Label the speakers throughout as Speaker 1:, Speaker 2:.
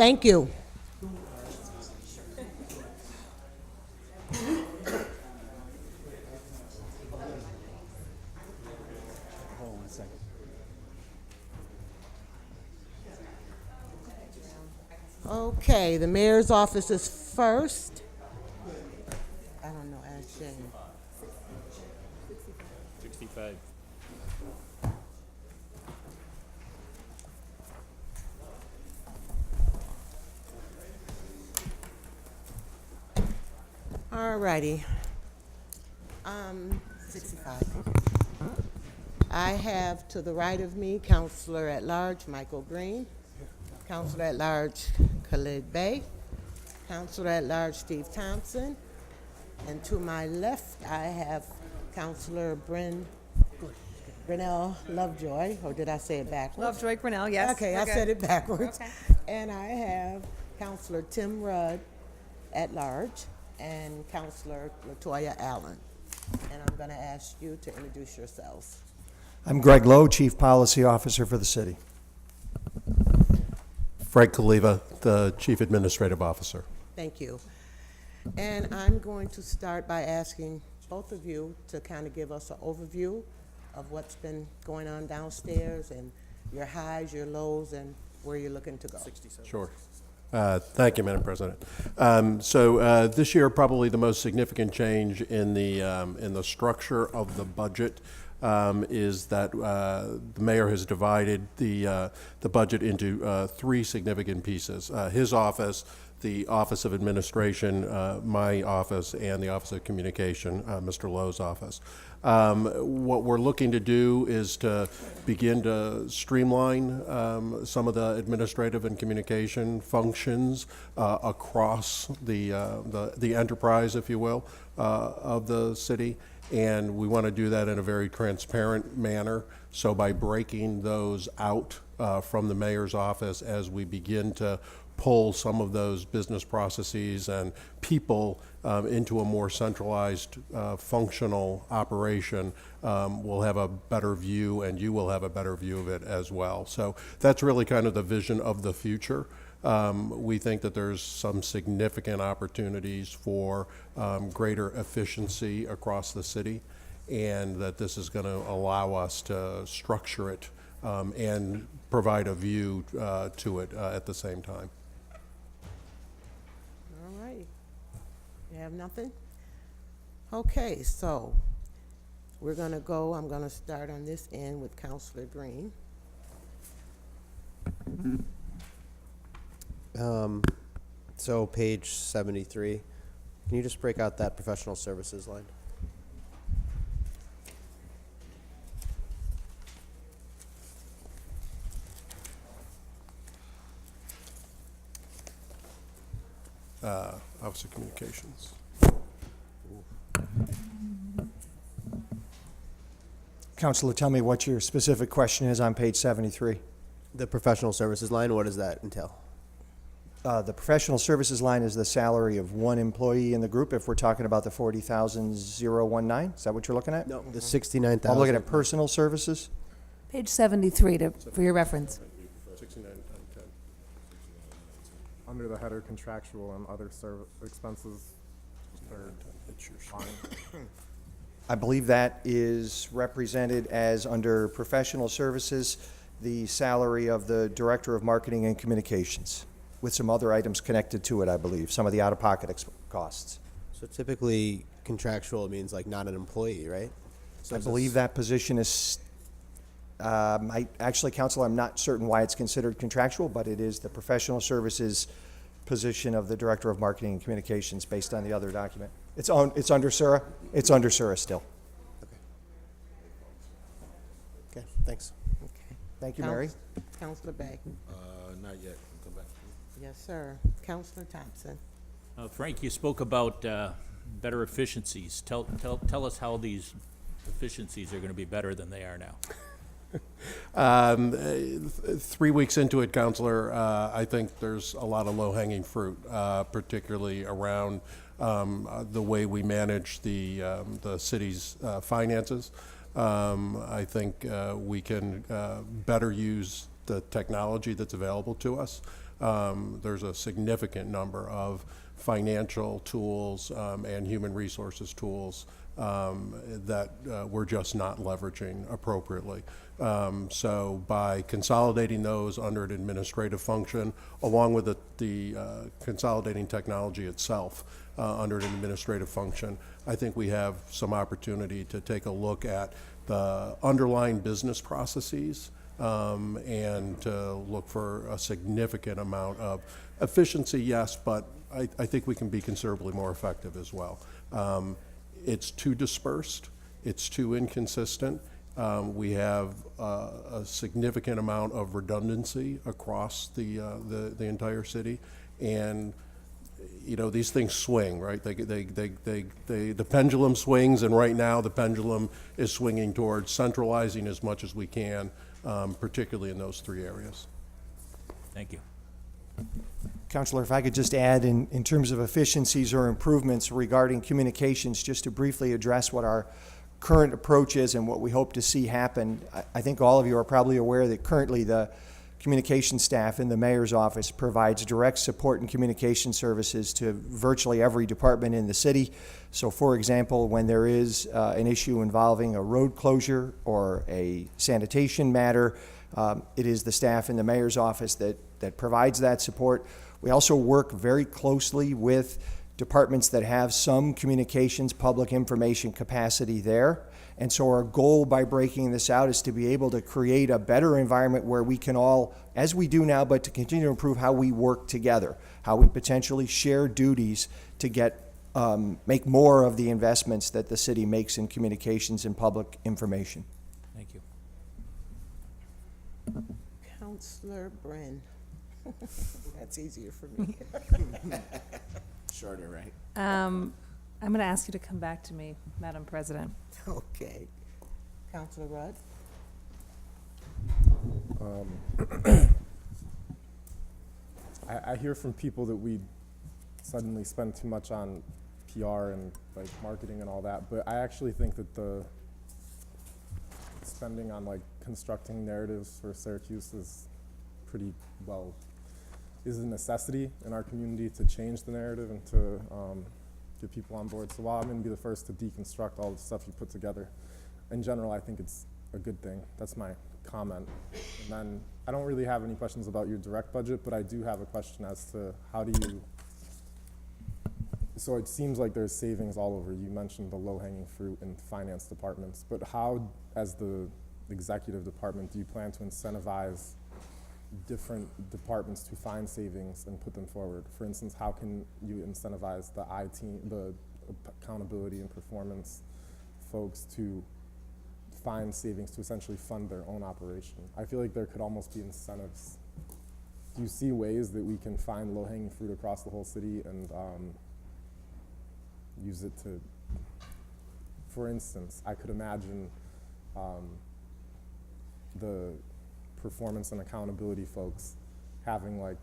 Speaker 1: Thank you.
Speaker 2: Hold on a second.
Speaker 1: Okay, the mayor's office is first. I don't know, ask Jane.
Speaker 3: 65.
Speaker 1: All righty. 65. I have to the right of me Counselor at Large Michael Green, Counselor at Large Khalid Bey, Counselor at Large Steve Thompson, and to my left I have Counselor Brunel Lovejoy, or did I say it backwards?
Speaker 4: Lovejoy Grinnell, yes.
Speaker 1: Okay,
Speaker 4: we're
Speaker 1: I
Speaker 4: good.
Speaker 1: said it backwards.
Speaker 4: Okay.
Speaker 1: And I have Counselor Tim Rudd at large and Counselor Latoya Allen. And I'm going to ask you to introduce yourselves.
Speaker 2: I'm Greg Lowe, Chief Policy Officer for the city.
Speaker 5: Frank Kaliva, the Chief Administrative Officer.
Speaker 1: Thank you. And I'm going to start by asking both of you to kind of give us an overview of what's been going on downstairs and your highs, your lows, and where you're looking to go.
Speaker 5: Sure. Thank you, Madam President. So this year, probably the most significant change in the structure of the budget is that the mayor has divided the budget into three significant pieces. His office, the Office of Administration, my office, and the Office of Communication, Mr. Lowe's office. What we're looking to do is to begin to streamline some of the administrative and communication functions across the enterprise, if you will, of the city. And we want to do that in a very transparent manner. So by breaking those out from the mayor's office as we begin to pull some of those business processes and people into a more centralized functional operation, we'll have a better view, and you will have a better view of it as well. So that's really kind of the vision of the future. We think that there's some significant opportunities for greater efficiency across the city, and that this is going to allow us to structure it and provide a view to it at the same time.
Speaker 1: All right. You have nothing? Okay, so we're going to go. I'm going to start on this end with Counselor Green.
Speaker 6: So page 73, can you just break out that professional services line?
Speaker 5: Office of Communications.
Speaker 2: Counselor, tell me what your specific question is on page 73.
Speaker 6: The professional services line, what does that entail?
Speaker 2: The professional services line is the salary of one employee in the group, if we're talking about the 40,019. Is that what you're looking at?
Speaker 6: No, the 69,000.
Speaker 2: I'm looking at personal services.
Speaker 4: Page 73 for your reference.
Speaker 5: 69,10.
Speaker 7: Under the header contractual and other expenses.
Speaker 5: It's your
Speaker 7: Line.
Speaker 2: I believe that is represented as under professional services, the salary of the Director of Marketing and Communications, with some other items connected to it, I believe, some of the out-of-pocket costs.
Speaker 6: So typically contractual means like not an employee, right? So
Speaker 2: I believe that position is, actually, Counselor, I'm not certain why it's considered contractual, but it is the professional services position of the Director of Marketing and Communications based on the other document. It's under SURA. It's under SURA still.
Speaker 6: Okay, thanks.
Speaker 1: Okay.
Speaker 2: Thank you, Mary.
Speaker 1: Counselor Bay.
Speaker 3: Not yet. Come back.
Speaker 1: Yes, sir. Counselor Thompson.
Speaker 3: Frank, you spoke about better efficiencies. Tell us how these efficiencies are going to be better than they are now.
Speaker 5: 3 weeks into it, Counselor, I think there's a lot of low-hanging fruit, particularly around the way we manage the city's finances. I think we can better use the technology that's available to us. there's a significant number of financial tools and human resources tools that we're just not leveraging appropriately. So by consolidating those under an administrative function, along with the consolidating technology itself under an administrative function, I think we have some opportunity to take a look at the underlying business processes and to look for a significant amount of efficiency, yes, but I think we can be considerably more effective as well. It's too dispersed, it's too inconsistent. We have a significant amount of redundancy across the entire city, and you know, these things swing, right? The pendulum swings, and right now the pendulum is swinging towards centralizing as much as we can, particularly in those three areas.
Speaker 3: Thank you.
Speaker 2: Counselor, if I could just add in terms of efficiencies or improvements regarding communications, just to briefly address what our current approach is and what we hope to see happen. I think all of you are probably aware that currently the communication staff in the mayor's office provides direct support and communication services to virtually every department in the city. So for example, when there is an issue involving a road closure or a sanitation matter, it is the staff in the mayor's office that provides that support. We also work very closely with departments that have some communications, public information capacity there. And so our goal by breaking this out is to be able to create a better environment where we can all, as we do now, but to continue to improve how we work together, how we potentially share duties to get make more of the investments that the city makes in communications and public information.
Speaker 3: Thank you.
Speaker 1: Counselor Bren. That's easier for me.
Speaker 8: Shorter, right?
Speaker 4: I'm going to ask you to come back to me, Madam President.
Speaker 1: Okay. Counselor Rudd?
Speaker 7: I hear from people that we suddenly spend too much on PR and like marketing and all that, but I actually think that the spending on like constructing narratives for Syracuse is pretty well, is a necessity in our community to change the narrative and to get people on board. So while I'm going to be the first to deconstruct all the stuff you put together, in general, I think it's a good thing. That's my comment. And then I don't really have any questions about your direct budget, but I do have a question as to how do you, so it seems like there's savings all over. You mentioned the low-hanging fruit in finance departments, but how, as the executive department, do you plan to incentivize different departments to find savings and put them forward? For instance, how can you incentivize the IT, the accountability and performance folks to find savings to essentially fund their own operation? I feel like there could almost be incentives. Do you see ways that we can find low-hanging fruit across the whole city and use it to, for instance, I could imagine the performance and accountability folks having like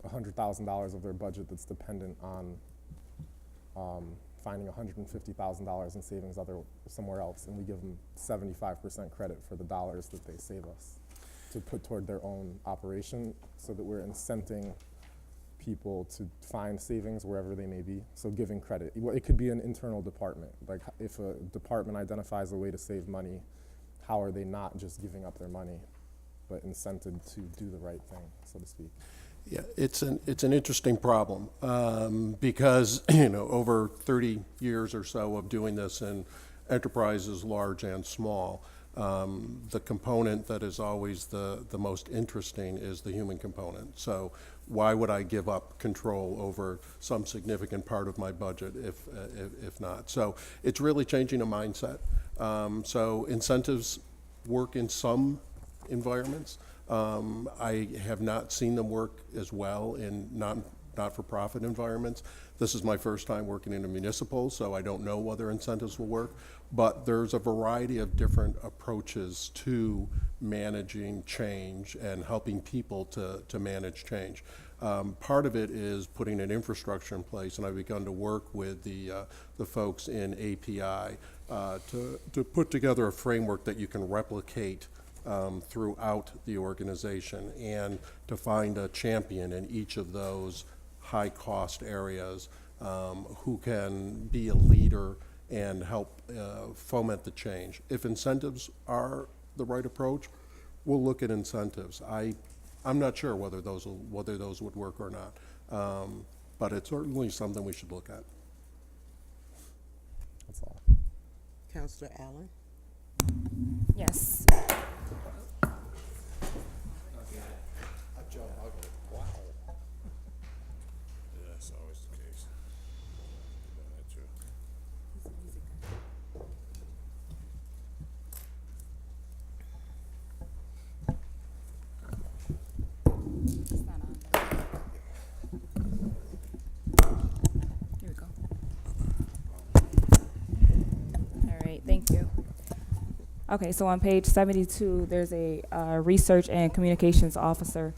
Speaker 7: $100,000 of their budget that's dependent on finding $150,000 in savings somewhere else, and we give them 75% credit for the dollars that they save us to put toward their own operation, so that we're incenting people to find savings wherever they may be. So giving credit. It could be an internal department. Like if a department identifies a way to save money, how are they not just giving up their money, but incented to do the right thing, so to speak?
Speaker 5: Yeah, it's an interesting problem because, you know, over 30 years or so of doing this in enterprises large and small, the component that is always the most interesting is the human component. So why would I give up control over some significant part of my budget if not? So it's really changing a mindset. So incentives work in some environments. I have not seen them work as well in not-for-profit environments. This is my first time working in a municipal, so I don't know whether incentives will work. But there's a variety of different approaches to managing change and helping people to manage change. Part of it is putting an infrastructure in place, and I've begun to work with the folks in API to put together a framework that you can replicate throughout the organization, and to find a champion in each of those high-cost areas who can be a leader and help foment the change. If incentives are the right approach, we'll look at incentives. I'm not sure whether those would work or not, but it's certainly something we should look at.
Speaker 7: That's all.
Speaker 1: Counselor Allen?
Speaker 8: Yes.
Speaker 9: That's always the case. That's true.
Speaker 8: It's not on there. Here we go. All right, thank you. Okay, so on page 72, there's a research and communications officer.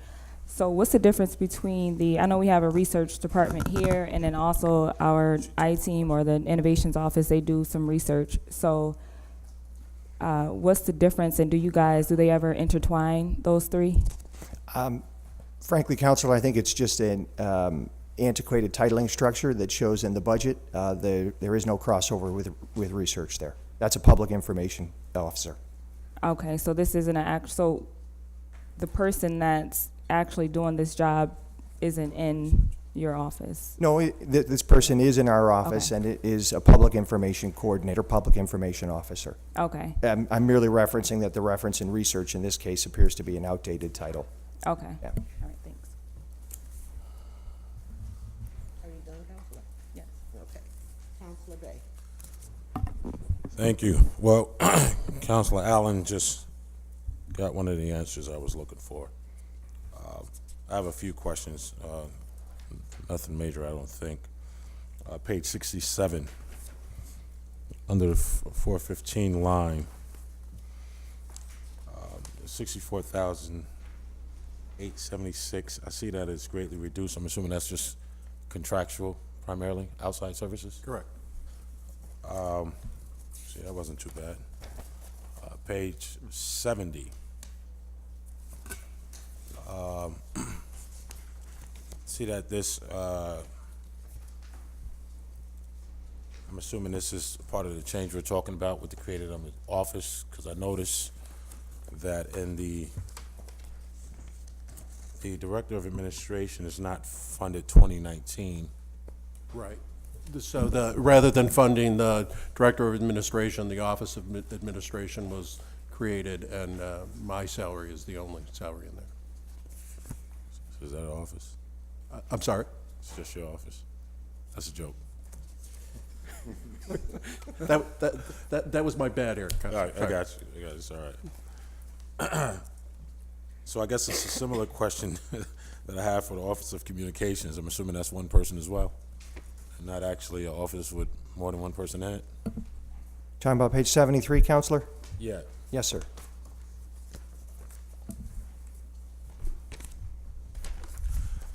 Speaker 8: So what's the difference between I know we have a research department here, and then also our I-team or the innovations office, they do some research. So what's the difference, and do they ever intertwine, those three?
Speaker 2: Frankly, Counselor, I think it's just an antiquated titling structure that shows in the budget. There is no crossover with research there. That's a public information officer.
Speaker 8: Okay, so this isn't so the person that's actually doing this job isn't in your office?
Speaker 2: No, this person is in our office,
Speaker 8: Okay.
Speaker 2: and it is a public information coordinator, public information officer.
Speaker 8: Okay,
Speaker 2: I'm merely referencing that the reference in research in this case appears to be an outdated title.
Speaker 8: okay.
Speaker 2: Yeah.
Speaker 8: All right, thanks.
Speaker 1: Are you done, Counselor?
Speaker 8: Yes.
Speaker 1: Okay. Counselor Bay?
Speaker 9: Thank you. Well, Counselor Allen just got one of the answers I was looking for. I have a few questions. Nothing major, I don't think. Page 67, under the 415 line, 64,876. I see that it's greatly reduced. I'm assuming that's just contractual, primarily outside services.
Speaker 5: Correct.
Speaker 9: See, that wasn't too bad. Page 70. See that this, I'm assuming this is part of the change we're talking about with the created of the office, because I noticed that in the Director of Administration is not funded 2019.
Speaker 5: Right. So rather than funding the Director of Administration, the Office of Administration was created, and my salary is the only salary in there.
Speaker 9: So is that an office?
Speaker 5: I'm sorry?
Speaker 9: It's just your office? That's a joke.
Speaker 5: That was my bad, Eric.
Speaker 9: All right, I got you. It's all right. So I guess it's a similar question that I have for the Office of Communications. I'm assuming that's one person as well, and not actually an office with more than one person in it?
Speaker 2: Talking about page 73, Counselor?
Speaker 9: Yeah.
Speaker 2: Yes, sir.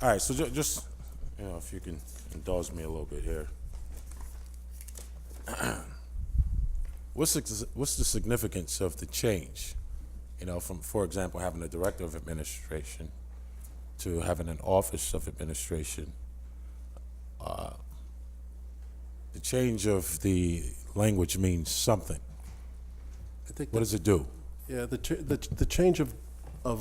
Speaker 9: All right, so just, if you can indulge me a little bit here. What's the significance of the change? From, for example, having a Director of Administration to having an Office of Administration. The change of the language means something.
Speaker 5: I think
Speaker 9: What does it do?
Speaker 5: Yeah, the change of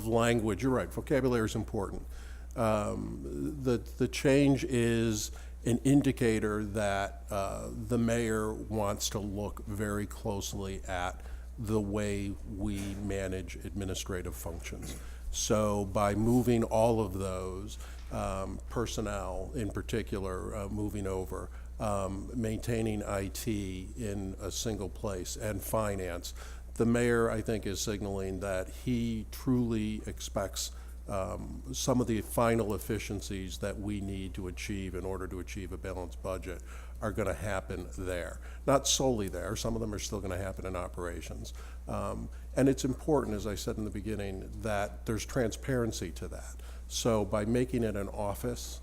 Speaker 5: language, you're right, vocabulary is important. The change is an indicator that the mayor wants to look very closely at the way we manage administrative functions. So by moving all of those, personnel in particular, moving over, maintaining IT in a single place, and finance, the mayor, I think, is signaling that he truly expects some of the final efficiencies that we need to achieve in order to achieve a balanced budget are going to happen there. Not solely there, some of them are still going to happen in operations. And it's important, as I said in the beginning, that there's transparency to that. So by making it an office,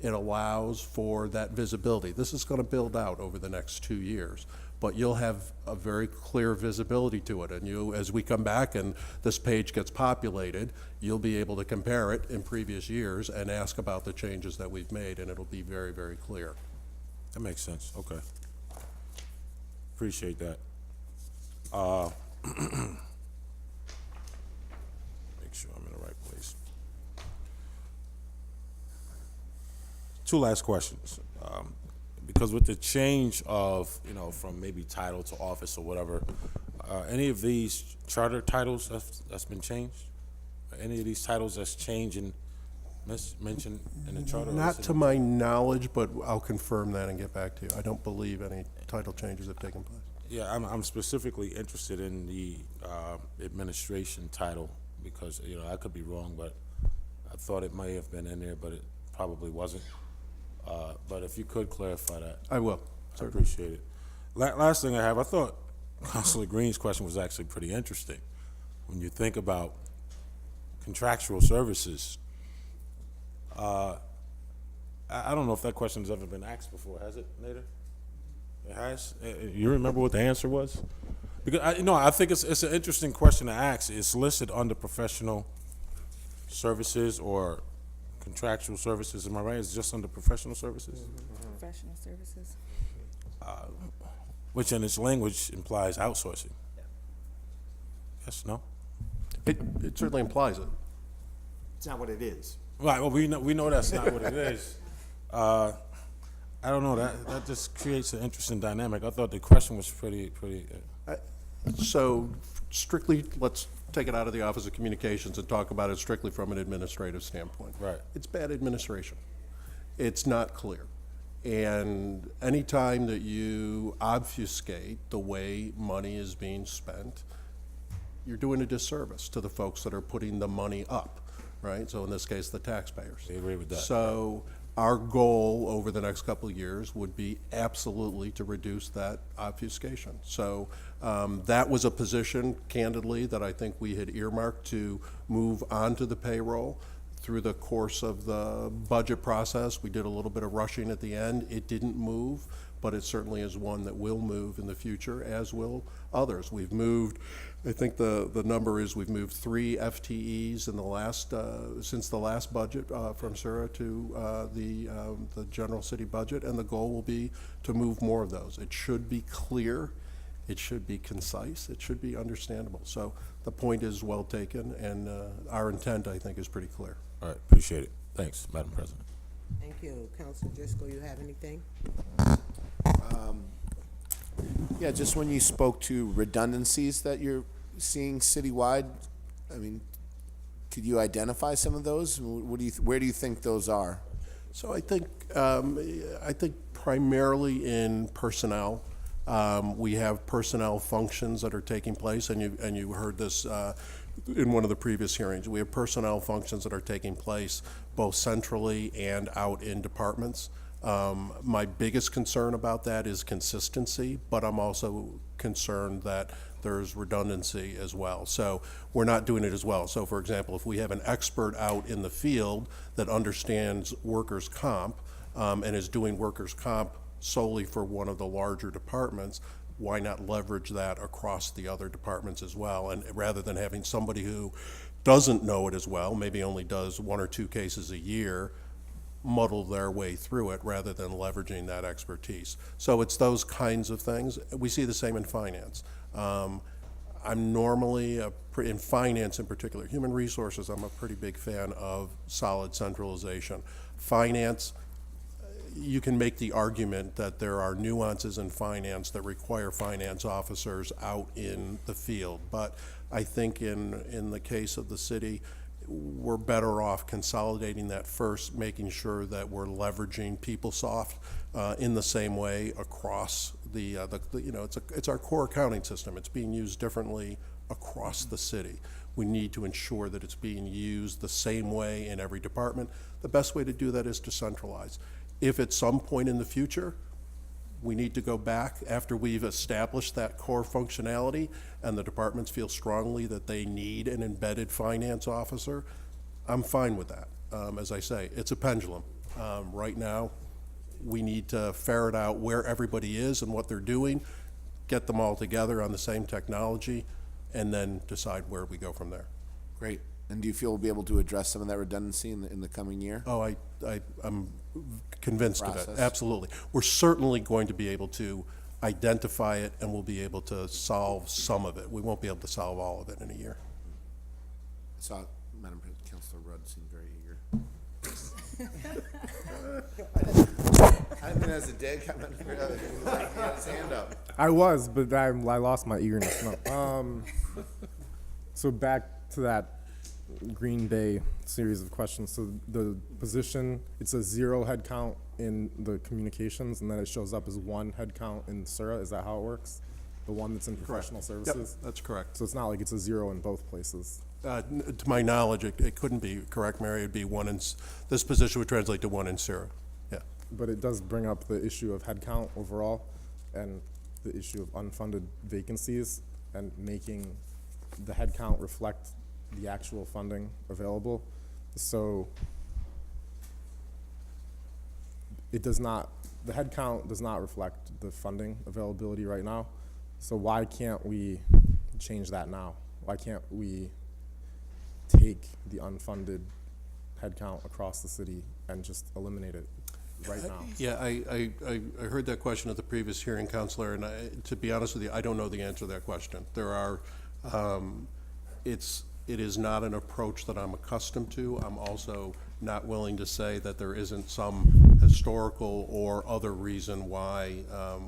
Speaker 5: it allows for that visibility. This is going to build out over the next 2 years, but you'll have a very clear visibility to it. And you, as we come back and this page gets populated, you'll be able to compare it in previous years and ask about the changes that we've made, and it'll be very, very clear.
Speaker 9: That makes sense, okay. Appreciate that. Make sure I'm in the right place. Two last questions. Because with the change of, from maybe title to office or whatever, any of these charter titles that's been changed? Any of these titles that's changed and mentioned in the charter?
Speaker 5: Not to my knowledge, but I'll confirm that and get back to you. I don't believe any title changes have taken place.
Speaker 9: Yeah, I'm specifically interested in the administration title because, I could be wrong, but I thought it may have been in there, but it probably wasn't. But if you could clarify that.
Speaker 5: I will.
Speaker 9: I appreciate it. Last thing I have, I thought Councilor Green's question was actually pretty interesting. When you think about contractual services, I don't know if that question has ever been asked before, has it, Nader? It has? You remember what the answer was? Because, I think it's an interesting question to ask. It's listed under professional services or contractual services, am I right? It's just under professional services?
Speaker 8: Professional services.
Speaker 9: Which in its language implies outsourcing. Yes, no?
Speaker 5: It certainly implies it.
Speaker 2: It's not what it is.
Speaker 9: Right, well, we know that's not what it is. I don't know, that just creates an interesting dynamic. I thought the question was pretty.
Speaker 5: So strictly, let's take it out of the Office of Communications and talk about it strictly from an administrative standpoint.
Speaker 9: Right.
Speaker 5: It's bad administration. It's not clear. And anytime that you obfuscate the way money is being spent, you're doing a disservice to the folks that are putting the money up, right? So in this case, the taxpayers.
Speaker 9: I agree with that.
Speaker 5: So our goal over the next couple of years would be absolutely to reduce that obfuscation. So that was a position, candidly, that I think we had earmarked to move onto the payroll. Through the course of the budget process, we did a little bit of rushing at the end. It didn't move, but it certainly is one that will move in the future, as will others. We've moved, I think the number is we've moved 3 FTEs in the last, since the last budget from SURA to the general city budget, and the goal will be to move more of those. It should be clear, it should be concise, it should be understandable. So the point is well taken, and our intent, I think, is pretty clear.
Speaker 9: All right, appreciate it. Thanks, Madam President.
Speaker 1: Thank you. Councilor Driscoll, you have anything?
Speaker 10: Yeah, just when you spoke to redundancies that you're seeing citywide, I mean, could you identify some of those? Where do you think those are?
Speaker 5: So I think primarily in personnel. We have personnel functions that are taking place, and you heard this in one of the previous hearings. We have personnel functions that are taking place both centrally and out in departments. My biggest concern about that is consistency, but I'm also concerned that there's redundancy as well. So we're not doing it as well. So for example, if we have an expert out in the field that understands workers' comp and is doing workers' comp solely for one of the larger departments, why not leverage that across the other departments as well? And rather than having somebody who doesn't know it as well, maybe only does 1 or 2 cases a year, muddle their way through it rather than leveraging that expertise. So it's those kinds of things. We see the same in finance. I'm normally, in finance in particular, human resources, I'm a pretty big fan of solid centralization. Finance, you can make the argument that there are nuances in finance that require finance officers out in the field. But I think in the case of the city, we're better off consolidating that first, making sure that we're leveraging PeopleSoft in the same way across it's our core accounting system. It's being used differently across the city. We need to ensure that it's being used the same way in every department. The best way to do that is to centralize. If at some point in the future, we need to go back after we've established that core functionality and the departments feel strongly that they need an embedded finance officer, I'm fine with that. As I say, it's a pendulum. Right now, we need to ferret out where everybody is and what they're doing. get them all together on the same technology, and then decide where we go from there.
Speaker 10: Great. And do you feel we'll be able to address some of that redundancy in the coming year?
Speaker 5: Oh, I'm convinced of it,
Speaker 10: Process.
Speaker 5: absolutely. We're certainly going to be able to identify it, and we'll be able to solve some of it. We won't be able to solve all of it in a year.
Speaker 10: I saw Madam President, Councilor Rudd seemed very eager. I didn't mean as a dig. I meant he had his hand up.
Speaker 7: I was, but I lost my eagerness. No. So back to that Green Bay series of questions. So the position, it's a 0 head count in the communications, and then it shows up as 1 head count in SURA. Is that how it works? The one that's in professional services?
Speaker 5: Yep, that's correct.
Speaker 7: So it's not like it's a 0 in both places.
Speaker 5: To my knowledge, it couldn't be, correct, Mary? It'd be 1 in, this position would translate to 1 in Sarah. Yeah.
Speaker 7: But it does bring up the issue of head count overall and the issue of unfunded vacancies and making the head count reflect the actual funding available. So it does not, the head count does not reflect the funding availability right now. So why can't we change that now? Why can't we take the unfunded head count across the city and just eliminate it right now?
Speaker 5: Yeah, I heard that question at the previous hearing, Counselor, and to be honest with you, I don't know the answer to that question. There are, it is not an approach that I'm accustomed to. I'm also not willing to say that there isn't some historical or other reason why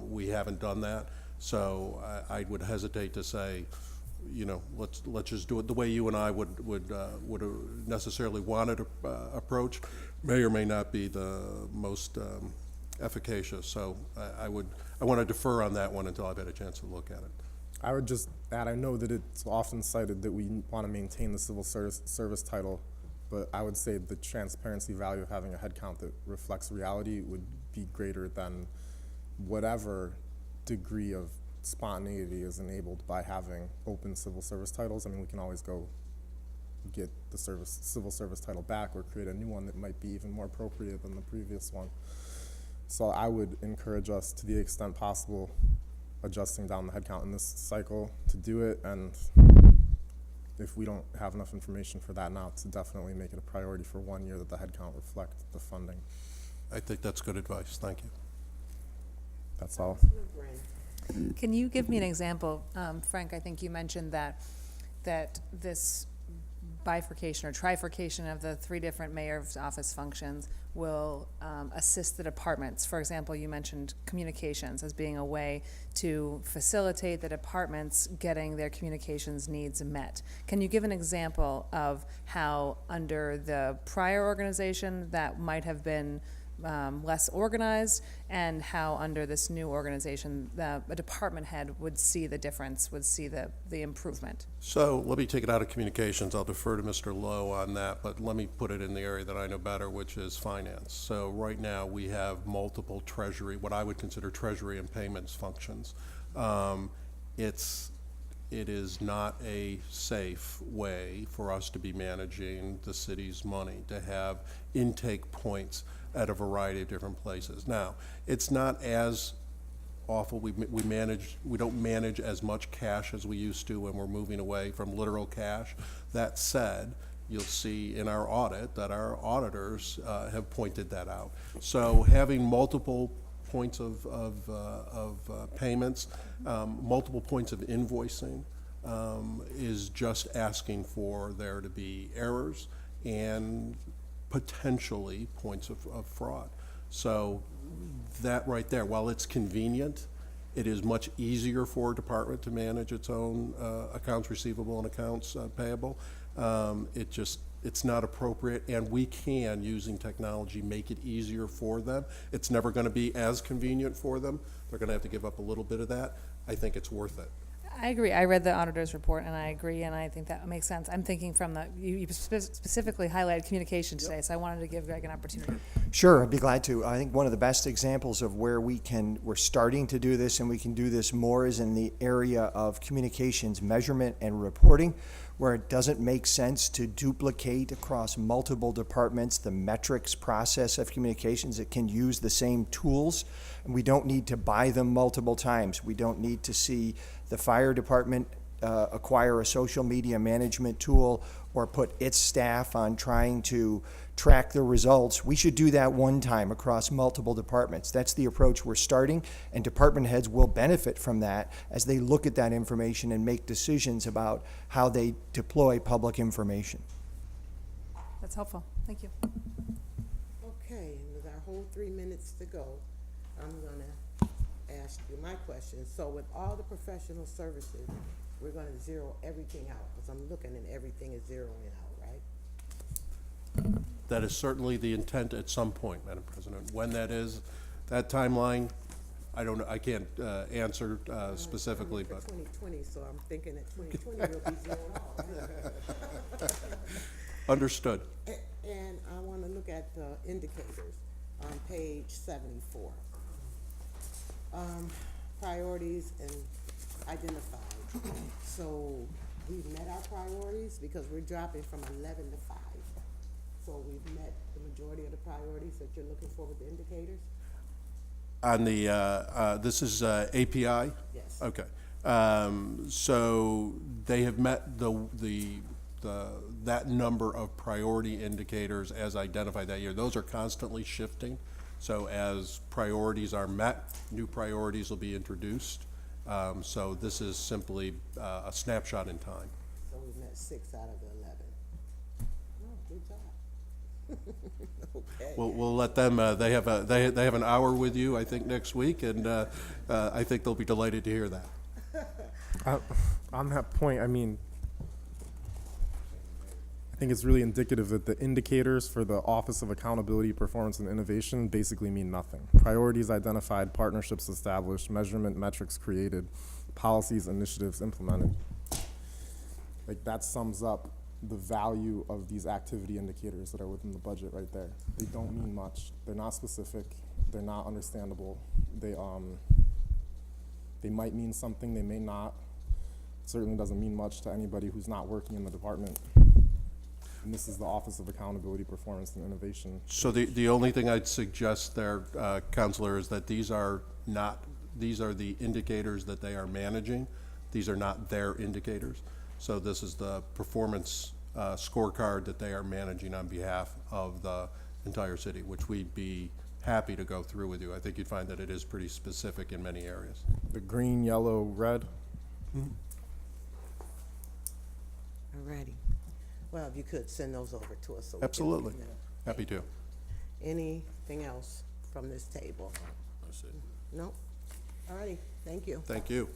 Speaker 5: we haven't done that. So I would hesitate to say, you know, let's just do it the way you and I would necessarily want it approach. May or may not be the most efficacious. So I want to defer on that one until I've had a chance to look at it.
Speaker 7: I would just add, I know that it's often cited that we want to maintain the civil service title, but I would say the transparency value of having a head count that reflects reality would be greater than whatever degree of spontaneity is enabled by having open civil service titles. I mean, we can always go get the civil service title back or create a new one that might be even more appropriate than the previous one. So I would encourage us, to the extent possible, adjusting down the headcount in this cycle to do it, and if we don't have enough information for that now, to definitely make it a priority for 1 year that the headcount reflect the funding.
Speaker 5: I think that's good advice. Thank you.
Speaker 7: That's all.
Speaker 4: Can you give me an example? Frank, I think you mentioned that this bifurcation or trifurcation of the 3 different mayor's office functions will assist the departments. For example, you mentioned communications as being a way to facilitate the departments getting their communications needs met. Can you give an example of how under the prior organization that might have been less organized, and how under this new organization a department head would see the difference, would see the improvement?
Speaker 5: So let me take it out of communications. I'll defer to Mr. Lowe on that, but let me put it in the area that I know better, which is finance. So right now we have multiple treasury, what I would consider treasury and payments functions. It is not a safe way for us to be managing the city's money, to have intake points at a variety of different places. Now, it's not as awful. We don't manage as much cash as we used to when we're moving away from literal cash. That said, you'll see in our audit that our auditors have pointed that out. So having multiple points of payments, multiple points of invoicing is just asking for there to be errors and potentially points of fraud. So that right there, while it's convenient, it is much easier for a department to manage its own accounts receivable and accounts payable. It's not appropriate, and we can, using technology, make it easier for them. It's never going to be as convenient for them. They're going to have to give up a little bit of that. I think it's worth it.
Speaker 4: I agree. I read the auditor's report, and I agree, and I think that makes sense. I'm thinking from you specifically highlighted communication today, so I wanted to give Greg an opportunity.
Speaker 2: Sure, I'd be glad to. I think one of the best examples of where we're starting to do this, and we can do this more, is in the area of communications measurement and reporting. where it doesn't make sense to duplicate across multiple departments the metrics process of communications. It can use the same tools, and we don't need to buy them multiple times. We don't need to see the fire department acquire a social media management tool or put its staff on trying to track the results. We should do that one time across multiple departments. That's the approach we're starting, and department heads will benefit from that as they look at that information and make decisions about how they deploy public information.
Speaker 4: That's helpful. Thank you.
Speaker 1: Okay, and with our whole 3 minutes to go, I'm gonna ask you my question. So with all the professional services, we're gonna zero everything out, because I'm looking and everything is zeroing out, right?
Speaker 5: That is certainly the intent at some point, Madam President. When that is, that timeline, I don't know, I can't answer specifically,
Speaker 1: For
Speaker 5: but
Speaker 1: 2020, so I'm thinking that 2020 will be zeroed out, right?
Speaker 5: understood.
Speaker 1: And I want to look at the indicators on page 74. Priorities and identified. So we've met our priorities because we're dropping from 11 to 5. So we've met the majority of the priorities that you're looking for with the indicators?
Speaker 5: On the, this is API?
Speaker 1: Yes.
Speaker 5: Okay. So they have met that number of priority indicators as identified that year. Those are constantly shifting. So as priorities are met, new priorities will be introduced. So this is simply a snapshot in time.
Speaker 1: So we've met 6 out of the 11. Oh, good job. Okay.
Speaker 5: We'll let them, they have an hour with you, I think, next week, and I think they'll be delighted to hear that.
Speaker 7: On that point, I mean, I think it's really indicative that the indicators for the Office of Accountability, Performance, and Innovation basically mean nothing. Priorities identified, partnerships established, measurement metrics created, policies, initiatives implemented. Like, that sums up the value of these activity indicators that are within the budget right there. They don't mean much. They're not specific. They're not understandable. They might mean something, they may not. It certainly doesn't mean much to anybody who's not working in the department. And this is the Office of Accountability, Performance, and Innovation.
Speaker 5: So the only thing I'd suggest there, Counselor, is that these are the indicators that they are managing. These are not their indicators. So this is the performance scorecard that they are managing on behalf of the entire city, which we'd be happy to go through with you. I think you'd find that it is pretty specific in many areas.
Speaker 7: The green, yellow, red.
Speaker 1: Alrighty. Well, if you could send those over to us. So we can
Speaker 5: Absolutely.
Speaker 1: read them.
Speaker 5: Happy to.
Speaker 1: Anything else from this table?
Speaker 9: That's it.
Speaker 1: No? Alrighty, thank you.
Speaker 5: Thank you.